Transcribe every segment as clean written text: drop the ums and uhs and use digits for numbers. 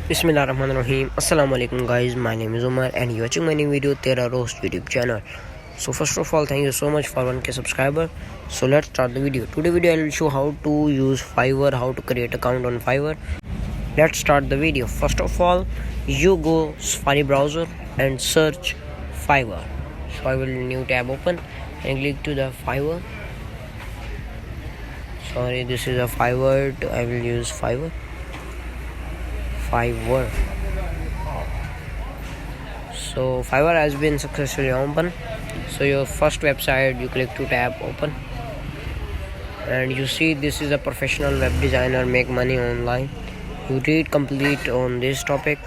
Bismillahirrahmanirrahim. Assalamualaikum guys. My name is Umar and you're watching my new video Tera Roast YouTube channel. So first of all, thank you so much for 1k subscriber. So let's start the video. Today video I will show how to use Fiverr, how to create account on Fiverr. Let's start the video. First of all, you go Safari browser and search Fiverr. So I will new tab open and click to the Fiverr. Sorry, this is a Fiverr. I will use Fiverr. So Fiverr has been successfully open. So your first website, you click to tab open and you see this is a professional web designer make money online. You read complete on this topic.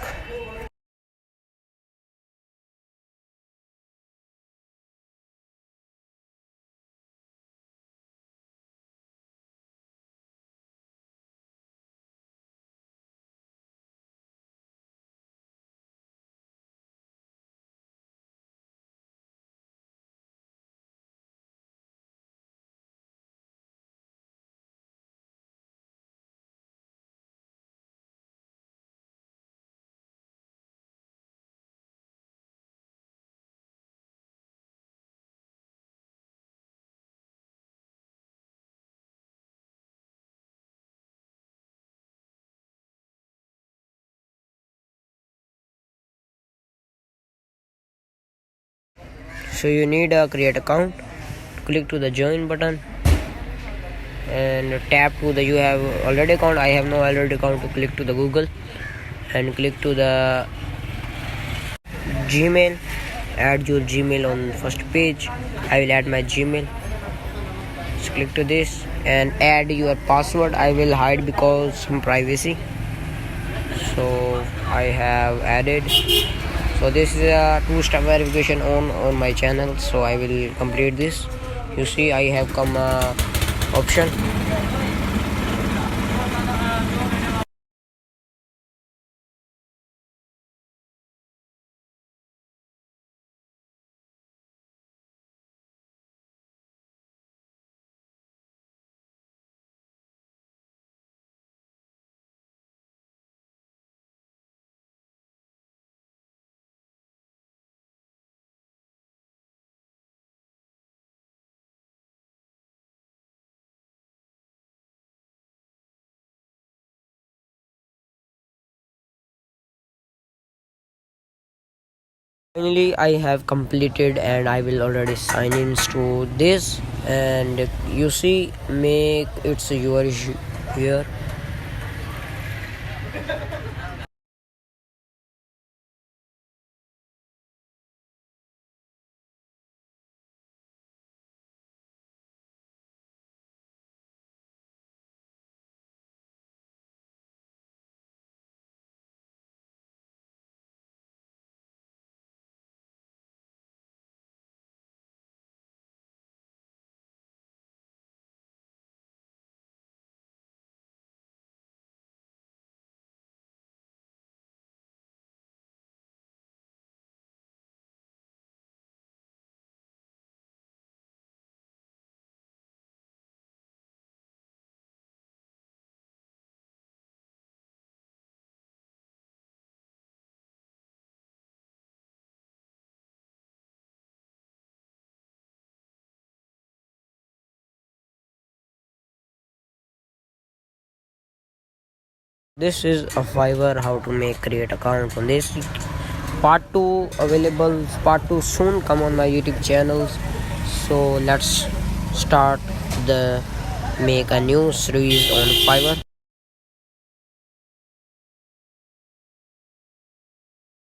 So you need a create account. Click to the join button and tap to the you have already account. I have no already account. To click to the Google and click to the Gmail. Add your Gmail on first page. I will add my Gmail. Just click to this and add your password. I will hide because some privacy. So I have added. So this is a two-step verification on my channel. So I will complete this. You see I have come option. Finally I have completed and I will already sign in to this and you see make it's your here. This is a Fiverr how to make create account on this. Part 2 available. Part 2 soon come on my YouTube channels. So let's start the make a new series on Fiverr.